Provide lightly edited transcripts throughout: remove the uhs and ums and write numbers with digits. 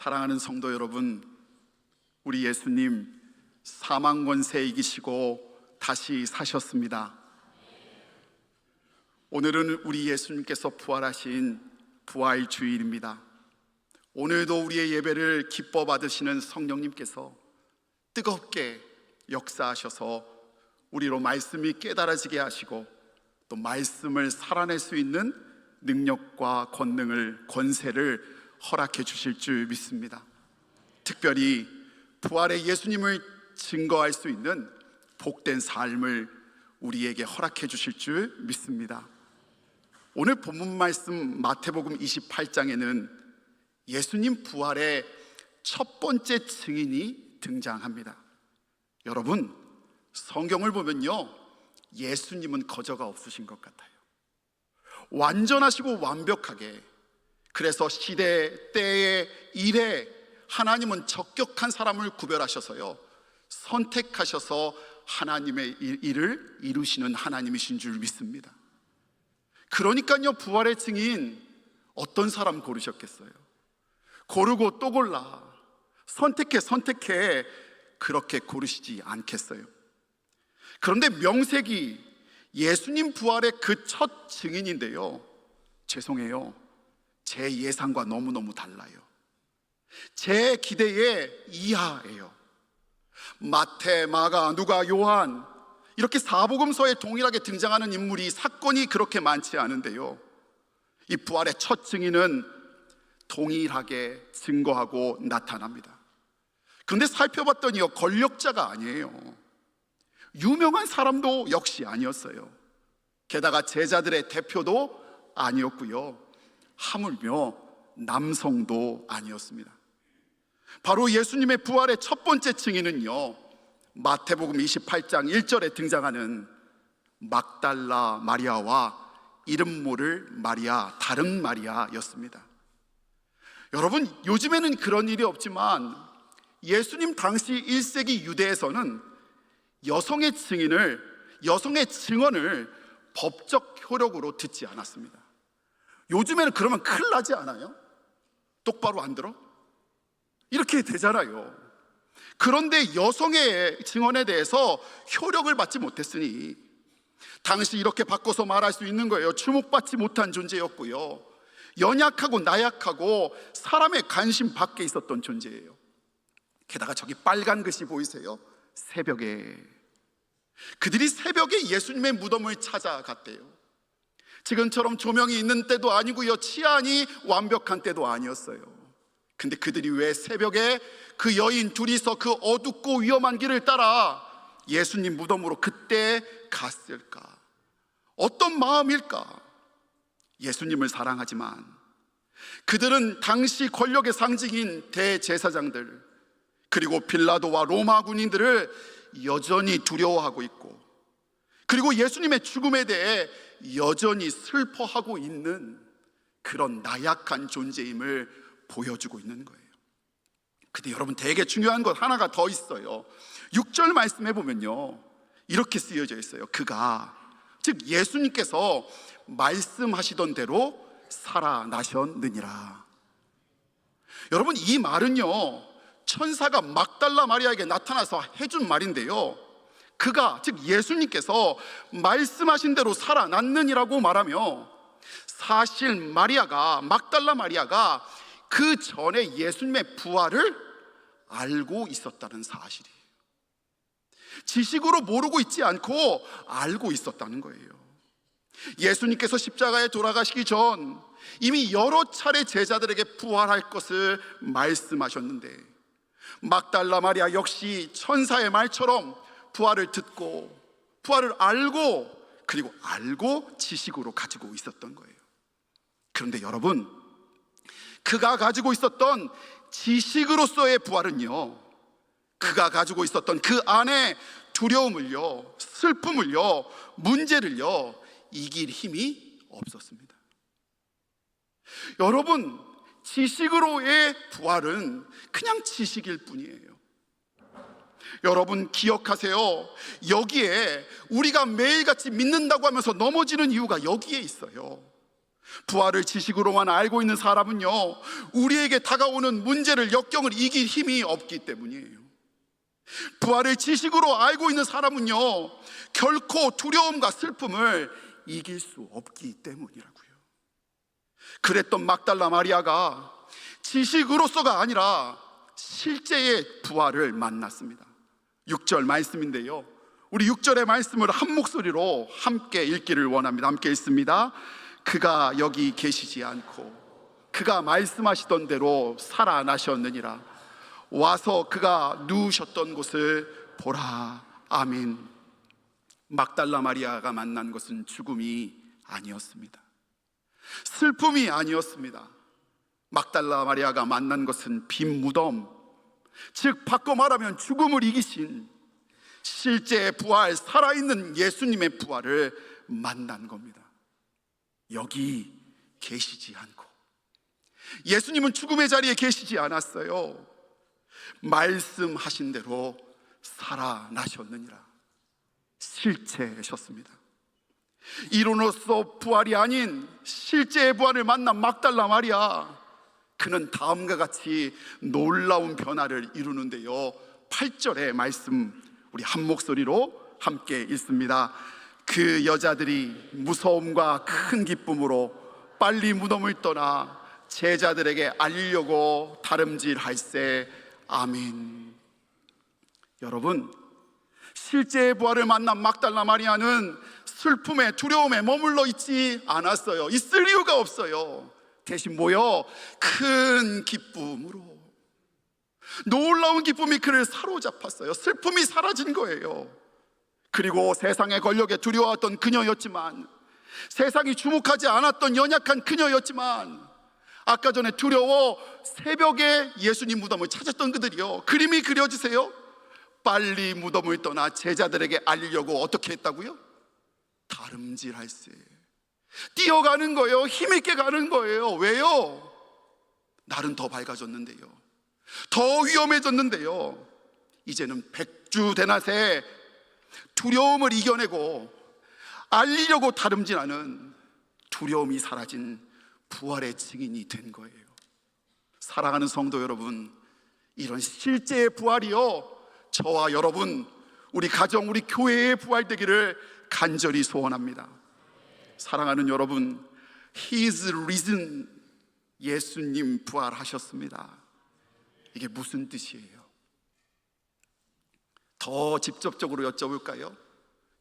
사랑하는 성도 여러분, 우리 예수님 사망 권세 이기시고 다시 사셨습니다. 오늘은 우리 예수님께서 부활하신 부활 주일입니다. 오늘도 우리의 예배를 기뻐 받으시는 성령님께서 뜨겁게 역사하셔서 우리로 말씀이 깨달아지게 하시고 또 말씀을 살아낼 수 있는 능력과 권세를 허락해 주실 줄 믿습니다. 특별히 부활의 예수님을 증거할 수 있는 복된 삶을 우리에게 허락해 주실 줄 믿습니다. 오늘 본문 말씀 마태복음 28장에는 예수님 부활의 첫 번째 증인이 등장합니다. 여러분, 성경을 보면요, 예수님은 거저가 없으신 것 같아요. 완전하시고 완벽하게, 그래서 시대, 때에, 일에 하나님은 적격한 사람을 구별하셔서요, 선택하셔서 하나님의 일을 이루시는 하나님이신 줄 믿습니다. 그러니까요, 부활의 증인 어떤 사람 고르셨겠어요? 고르고 또 골라, 선택해 그렇게 고르시지 않겠어요? 그런데 명색이 예수님 부활의 그 첫 증인인데요, 죄송해요, 제 예상과 너무너무 달라요. 제 기대에 이하예요. 마태, 마가, 누가, 요한, 이렇게 사복음서에 동일하게 등장하는 인물이, 사건이 그렇게 많지 않은데요, 이 부활의 첫 증인은 동일하게 증거하고 나타납니다. 그런데 살펴봤더니요, 권력자가 아니에요. 유명한 사람도 역시 아니었어요. 게다가 제자들의 대표도 아니었고요, 하물며 남성도 아니었습니다. 바로 예수님의 부활의 첫 번째 증인은요, 마태복음 28장 1절에 등장하는 막달라 마리아와 이름 모를 마리아, 다른 마리아였습니다. 여러분, 요즘에는 그런 일이 없지만 예수님 당시 1세기 유대에서는 여성의 증언을 법적 효력으로 듣지 않았습니다. 요즘에는 그러면 큰일 나지 않아요? 똑바로 안 들어? 이렇게 되잖아요. 그런데 여성의 증언에 대해서 효력을 받지 못했으니 당시 이렇게 바꿔서 말할 수 있는 거예요. 주목받지 못한 존재였고요, 연약하고 나약하고 사람의 관심 밖에 있었던 존재예요. 게다가 저기 빨간 글씨 보이세요? 새벽에, 그들이 새벽에 예수님의 무덤을 찾아갔대요. 지금처럼 조명이 있는 때도 아니고요, 치안이 완벽한 때도 아니었어요. 근데 그들이 왜 새벽에 그 여인 둘이서 그 어둡고 위험한 길을 따라 예수님 무덤으로 그때 갔을까? 어떤 마음일까? 예수님을 사랑하지만 그들은 당시 권력의 상징인 대제사장들, 그리고 빌라도와 로마 군인들을 여전히 두려워하고 있고, 그리고 예수님의 죽음에 대해 여전히 슬퍼하고 있는 그런 나약한 존재임을 보여주고 있는 거예요. 근데 여러분, 되게 중요한 것 하나가 더 있어요. 6절 말씀해 보면요, 이렇게 쓰여져 있어요. 그가, 즉 예수님께서 말씀하시던 대로 살아나셨느니라. 여러분, 이 말은요, 천사가 막달라 마리아에게 나타나서 해준 말인데요, 그가, 즉 예수님께서 말씀하신 대로 살아났느니라고 말하며, 사실 막달라 마리아가 그 전에 예수님의 부활을 알고 있었다는 사실이에요. 지식으로 모르고 있지 않고 알고 있었다는 거예요. 예수님께서 십자가에 돌아가시기 전 이미 여러 차례 제자들에게 부활할 것을 말씀하셨는데, 막달라 마리아 역시 천사의 말처럼 부활을 듣고, 부활을 알고, 그리고 알고 지식으로 가지고 있었던 거예요. 그런데 여러분, 그가 가지고 있었던 지식으로서의 부활은요, 그가 가지고 있었던 그 안에 두려움을요, 슬픔을요, 문제를요 이길 힘이 없었습니다. 여러분, 지식으로의 부활은 그냥 지식일 뿐이에요. 여러분 기억하세요. 여기에 우리가 매일같이 믿는다고 하면서 넘어지는 이유가 여기에 있어요. 부활을 지식으로만 알고 있는 사람은요, 우리에게 다가오는 문제를, 역경을 이길 힘이 없기 때문이에요. 부활을 지식으로 알고 있는 사람은요, 결코 두려움과 슬픔을 이길 수 없기 때문이라고요. 그랬던 막달라 마리아가 지식으로서가 아니라 실제의 부활을 만났습니다. 6절 말씀인데요, 우리 6절의 말씀을 한 목소리로 함께 읽기를 원합니다. 함께 읽습니다. 그가 여기 계시지 않고 그가 말씀하시던 대로 살아나셨느니라. 와서 그가 누우셨던 곳을 보라. 아멘. 막달라 마리아가 만난 것은 죽음이 아니었습니다. 슬픔이 아니었습니다. 막달라 마리아가 만난 것은 빈 무덤, 즉 바꿔 말하면 죽음을 이기신 실제 부활, 살아있는 예수님의 부활을 만난 겁니다. 여기 계시지 않고, 예수님은 죽음의 자리에 계시지 않았어요. 말씀하신 대로 살아나셨느니라. 실체셨습니다. 이론으로서 부활이 아닌 실제의 부활을 만난 막달라 마리아, 그는 다음과 같이 놀라운 변화를 이루는데요, 8절의 말씀 우리 한 목소리로 함께 읽습니다. 그 여자들이 무서움과 큰 기쁨으로 빨리 무덤을 떠나 제자들에게 알리려고 다름질할세. 아멘. 여러분, 실제의 부활을 만난 막달라 마리아는 슬픔에, 두려움에 머물러 있지 않았어요. 있을 이유가 없어요. 대신 뭐요? 큰 기쁨으로, 놀라운 기쁨이 그를 사로잡았어요. 슬픔이 사라진 거예요. 그리고 세상의 권력에 두려워했던 그녀였지만, 세상이 주목하지 않았던 연약한 그녀였지만, 아까 전에 두려워 새벽에 예수님 무덤을 찾았던 그들이요, 그림이 그려지세요? 빨리 무덤을 떠나 제자들에게 알리려고 어떻게 했다고요? 다름질할세. 뛰어가는 거예요. 힘있게 가는 거예요. 왜요? 날은 더 밝아졌는데요, 더 위험해졌는데요, 이제는 백주대낮에 두려움을 이겨내고 알리려고 다름질하는, 두려움이 사라진 부활의 증인이 된 거예요. 사랑하는 성도 여러분, 이런 실제의 부활이요, 저와 여러분, 우리 가정, 우리 교회의 부활되기를 간절히 소원합니다. 사랑하는 여러분, He is risen. 예수님 부활하셨습니다. 이게 무슨 뜻이에요? 더 직접적으로 여쭤볼까요?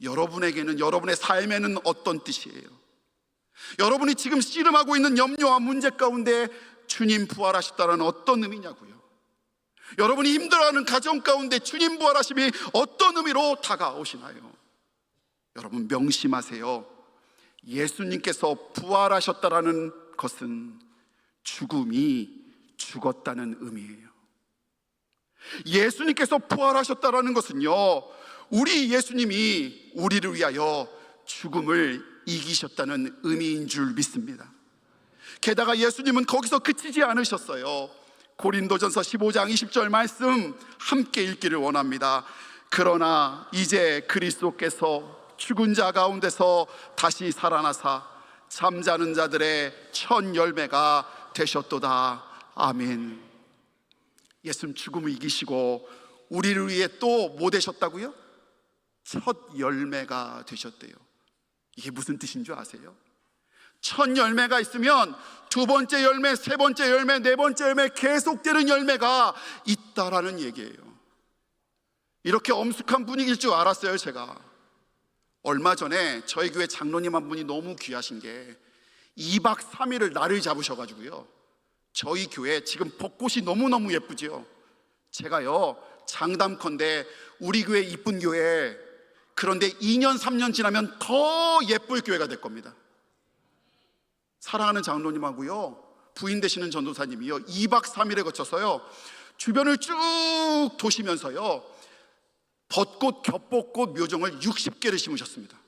여러분에게는, 여러분의 삶에는 어떤 뜻이에요? 여러분이 지금 씨름하고 있는 염려와 문제 가운데 주님 부활하셨다는 어떤 의미냐고요? 여러분이 힘들어하는 가정 가운데 주님 부활하심이 어떤 의미로 다가오시나요? 여러분 명심하세요. 예수님께서 부활하셨다라는 것은 죽음이 죽었다는 의미예요. 예수님께서 부활하셨다라는 것은요, 우리 예수님이 우리를 위하여 죽음을 이기셨다는 의미인 줄 믿습니다. 게다가 예수님은 거기서 그치지 않으셨어요. 고린도전서 15장 20절 말씀 함께 읽기를 원합니다. 그러나 이제 그리스도께서 죽은 자 가운데서 다시 살아나사 잠자는 자들의 첫 열매가 되셨도다. 아멘. 예수님 죽음을 이기시고 우리를 위해 또 뭐 되셨다고요? 첫 열매가 되셨대요. 이게 무슨 뜻인 줄 아세요? 첫 열매가 있으면 두 번째 열매, 세 번째 열매, 네 번째 열매, 계속되는 열매가 있다라는 얘기예요. 이렇게 엄숙한 분위기일 줄 알았어요. 제가 얼마 전에 저희 교회 장로님 한 분이 너무 귀하신 게 2박 3일을 날을 잡으셔가지고요, 저희 교회 지금 벚꽃이 너무너무 예쁘죠. 제가요 장담컨대 우리 교회 이쁜 교회, 그런데 2년 3년 지나면 더 예쁠 교회가 될 겁니다. 사랑하는 장로님하고요 부인 되시는 전도사님이요 2박 3일에 거쳐서요 주변을 쭉 도시면서요 벚꽃, 겹벚꽃, 묘종을 60개를 심으셨습니다.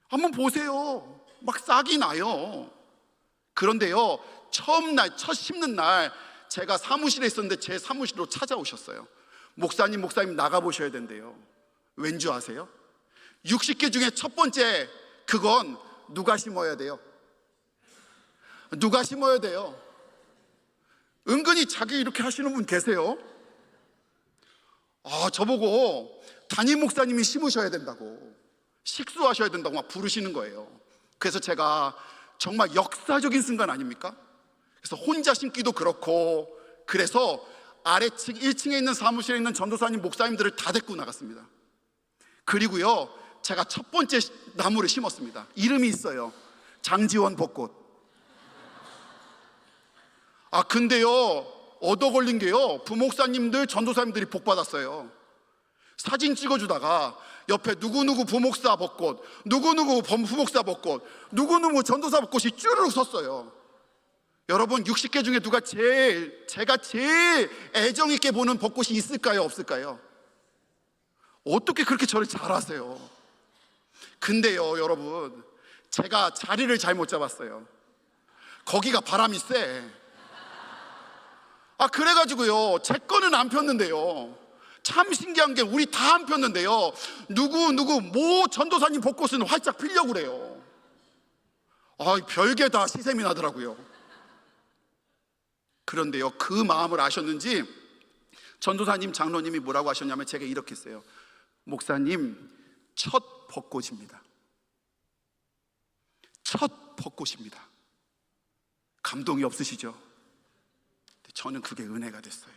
한번 보세요. 막 싹이 나요. 그런데요 처음 날, 첫 심는 날 제가 사무실에 있었는데 제 사무실로 찾아오셨어요. 목사님 나가보셔야 된대요. 왠 줄 아세요? 60개 중에 첫 번째, 그건 누가 심어야 돼요? 누가 심어야 돼요? 은근히 자기 이렇게 하시는 분 계세요. 저보고 담임 목사님이 심으셔야 된다고, 식수하셔야 된다고 막 부르시는 거예요. 그래서 제가 정말 역사적인 순간 아닙니까? 그래서 혼자 심기도 그렇고, 그래서 아래층 1층에 있는 사무실에 있는 전도사님, 목사님들을 다 데리고 나갔습니다. 그리고요, 제가 첫 번째 나무를 심었습니다. 이름이 있어요. 장지원 벚꽃. 근데요, 얻어 걸린 게요, 부목사님들, 전도사님들이 복 받았어요. 사진 찍어주다가 옆에 누구누구 부목사 벚꽃, 누구누구 부목사 벚꽃, 누구누구 전도사 벚꽃이 쭈르륵 섰어요. 여러분, 60개 중에 누가 제가 제일 애정 있게 보는 벚꽃이 있을까요, 없을까요? 어떻게 그렇게 저를 잘 아세요? 근데요, 여러분, 제가 자리를 잘못 잡았어요. 거기가 바람이 세. 그래가지고요, 제 거는 안 폈는데요, 참 신기한 게 우리 다 안 폈는데요, 누구 모 전도사님 벚꽃은 활짝 피려고 그래요. 별게 다 시샘이 나더라고요. 그런데요, 그 마음을 아셨는지 전도사님, 장로님이 뭐라고 하셨냐면, 제가 이렇게 했어요. 목사님, 첫 벚꽃입니다. 첫 벚꽃입니다. 감동이 없으시죠? 저는 그게 은혜가 됐어요.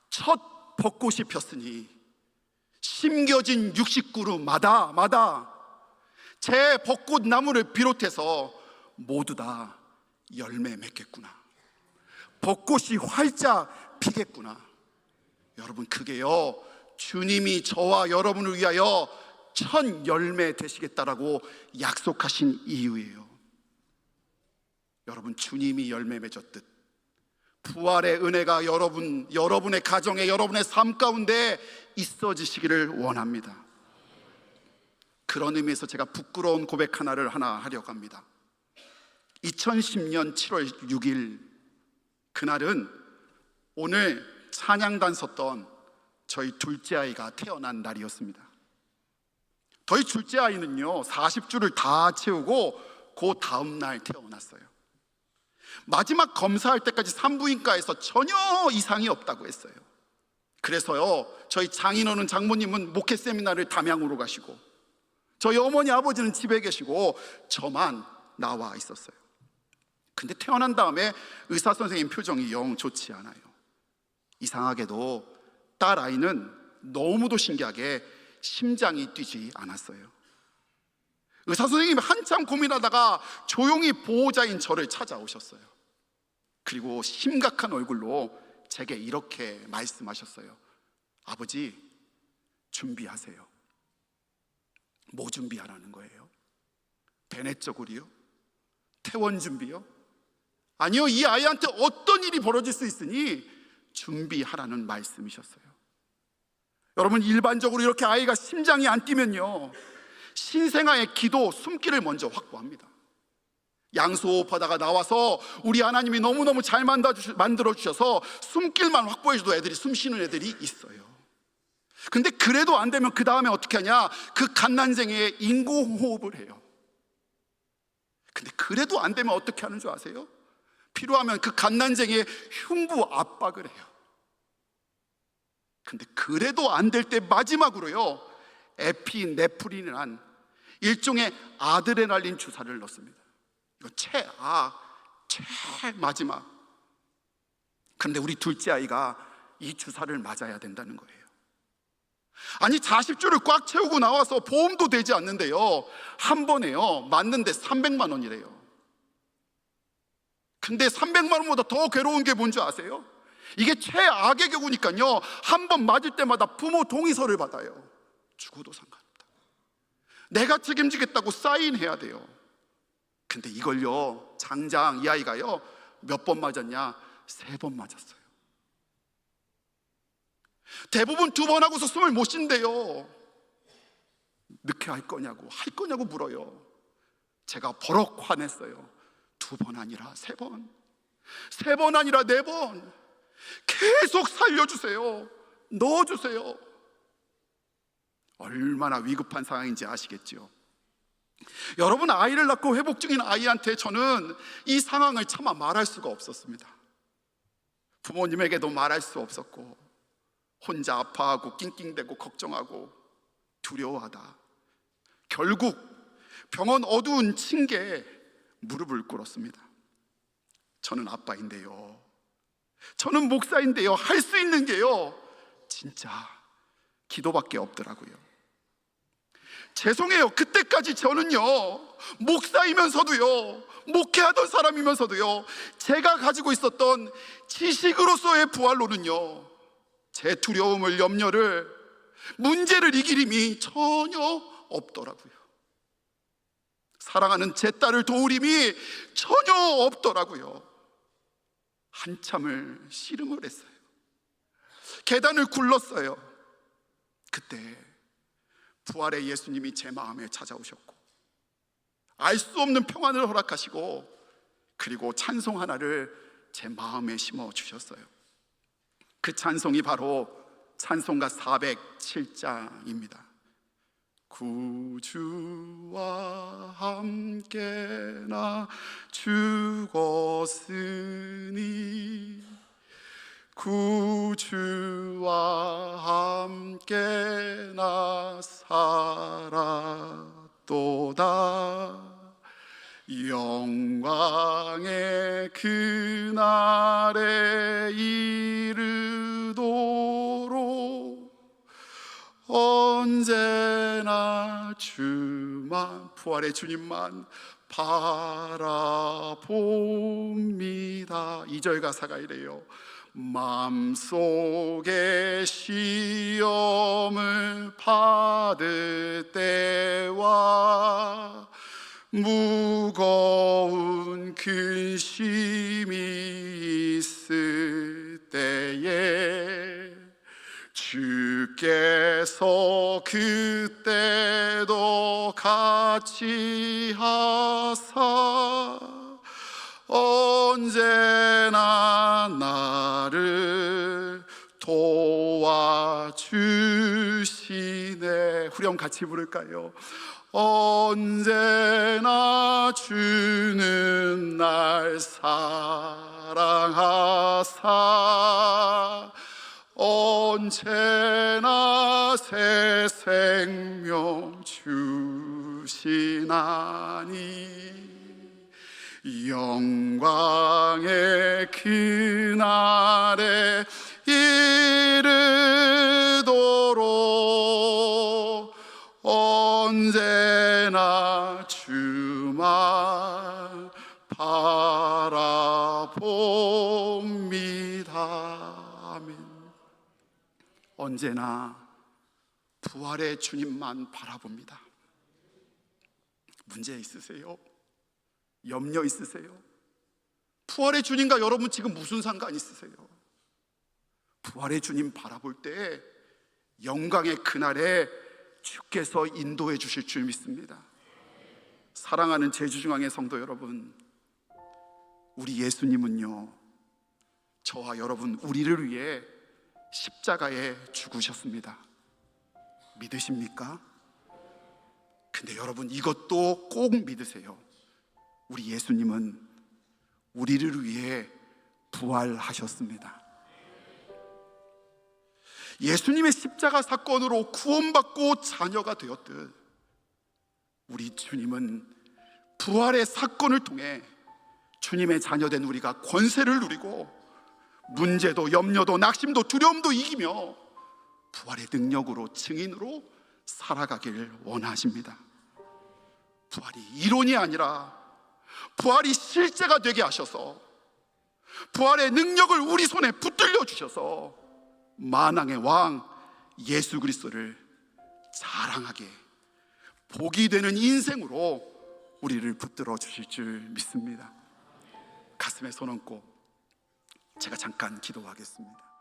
첫 벚꽃이 폈으니 심겨진 60그루마다 제 벚꽃 나무를 비롯해서 모두 다 열매 맺겠구나, 벚꽃이 활짝 피겠구나. 여러분, 그게요, 주님이 저와 여러분을 위하여 첫 열매 되시겠다라고 약속하신 이유예요. 여러분, 주님이 열매 맺었듯 부활의 은혜가 여러분의 가정에, 여러분의 삶 가운데 있어지시기를 원합니다. 그런 의미에서 제가 부끄러운 고백 하나를 하려고 합니다. 2010년 7월 6일, 그날은 오늘 찬양단 섰던 저희 둘째 아이가 태어난 날이었습니다. 저희 둘째 아이는요, 40주를 다 채우고 그 다음 날 태어났어요. 마지막 검사할 때까지 산부인과에서 전혀 이상이 없다고 했어요. 그래서요, 저희 장인어른, 장모님은 목회 세미나를 담양으로 가시고, 저희 어머니, 아버지는 집에 계시고 저만 나와 있었어요. 근데 태어난 다음에 의사 선생님 표정이 영 좋지 않아요. 이상하게도 딸 아이는 너무도 신기하게 심장이 뛰지 않았어요. 의사 선생님이 한참 고민하다가 조용히 보호자인 저를 찾아오셨어요. 그리고 심각한 얼굴로 제게 이렇게 말씀하셨어요. 아버지, 준비하세요. 뭐 준비하라는 거예요? 대뇌 쪽으로요? 퇴원 준비요? 아니요, 이 아이한테 어떤 일이 벌어질 수 있으니 준비하라는 말씀이셨어요. 여러분, 일반적으로 이렇게 아이가 심장이 안 뛰면요, 신생아의 기도, 숨기를 먼저 확보합니다. 양수호흡하다가 나와서 우리 하나님이 너무너무 잘 만들어주셔서 숨길만 확보해줘도 애들이 숨 쉬는 애들이 있어요. 근데 그래도 안 되면 그 다음에 어떻게 하냐, 그 갓난쟁이에 인공호흡을 해요. 근데 그래도 안 되면 어떻게 하는 줄 아세요? 필요하면 그 갓난쟁이에 흉부 압박을 해요. 근데 그래도 안 될 때 마지막으로요, 에피네프린이란 일종의 아드레날린 주사를 넣습니다. 이거 마지막. 그런데 우리 둘째 아이가 이 주사를 맞아야 된다는 거예요. 아니, 40주를 꽉 채우고 나와서 보험도 되지 않는데요, 한 번에요, 맞는데 300만 원이래요. 근데 300만 원보다 더 괴로운 게 뭔지 아세요? 이게 최악의 경우니까요, 한 번 맞을 때마다 부모 동의서를 받아요. 죽어도 상관없다, 내가 책임지겠다고 사인해야 돼요. 근데 이걸요, 장장 이 아이가요, 몇 번 맞았냐? 3번 맞았어요. 대부분 2번 하고서 숨을 못 쉰대요. 늦게 할 거냐고 물어요. 제가 버럭 화냈어요. 2번 아니라 3번, 3번 아니라 4번, 계속 살려주세요, 넣어주세요. 얼마나 위급한 상황인지 아시겠죠? 여러분, 아이를 낳고 회복 중인 아이한테 저는 이 상황을 차마 말할 수가 없었습니다. 부모님에게도 말할 수 없었고, 혼자 아파하고 낑낑대고 걱정하고 두려워하다 결국 병원 어두운 층계에 무릎을 꿇었습니다. 저는 아빠인데요, 저는 목사인데요, 할 수 있는 게요 진짜 기도밖에 없더라고요. 죄송해요. 그때까지 저는요, 목사이면서도요, 목회하던 사람이면서도요, 제가 가지고 있었던 지식으로서의 부활로는요, 제 두려움을, 염려를, 문제를 이길 힘이 전혀 없더라고요. 사랑하는 제 딸을 도울 힘이 전혀 없더라고요. 한참을 씨름을 했어요. 계단을 굴렀어요. 그때 부활의 예수님이 제 마음에 찾아오셨고, 알 수 없는 평안을 허락하시고, 그리고 찬송 하나를 제 마음에 심어 주셨어요. 그 찬송이 바로 찬송가 407장입니다. 구주와 함께 나 죽었으니, 구주와 함께 나 살았도다. 영광의 그날에 이르도록 언제나 주만, 부활의 주님만 바라봅니다. 2절 가사가 이래요. 마음속에 시험을 받을 때와 무거운 근심이 있을 때에 주께서 그때도 같이 하사 언제나 나를 도와주시네. 후렴 같이 부를까요? 언제나 주는 날 사랑하사 언제나 새 생명 주시나니, 영광의 그날에 이르도록 언제나 주만 바라봅니다. 아멘. 언제나 부활의 주님만 바라봅니다. 문제 있으세요? 염려 있으세요? 부활의 주님과 여러분 지금 무슨 상관 있으세요? 부활의 주님 바라볼 때 영광의 그날에 주께서 인도해 주실 줄 믿습니다. 사랑하는 제주중앙의 성도 여러분, 우리 예수님은요, 저와 여러분 우리를 위해 십자가에 죽으셨습니다. 믿으십니까? 근데 여러분 이것도 꼭 믿으세요. 우리 예수님은 우리를 위해 부활하셨습니다. 예수님의 십자가 사건으로 구원받고 자녀가 되었듯 우리 주님은 부활의 사건을 통해 주님의 자녀된 우리가 권세를 누리고 문제도 염려도 낙심도 두려움도 이기며 부활의 능력으로 증인으로 살아가길 원하십니다. 부활이 이론이 아니라 부활이 실제가 되게 하셔서 부활의 능력을 우리 손에 붙들려 주셔서 만왕의 왕 예수 그리스도를 자랑하게 복이 되는 인생으로 우리를 붙들어 주실 줄 믿습니다. 가슴에 손 얹고 제가 잠깐 기도하겠습니다.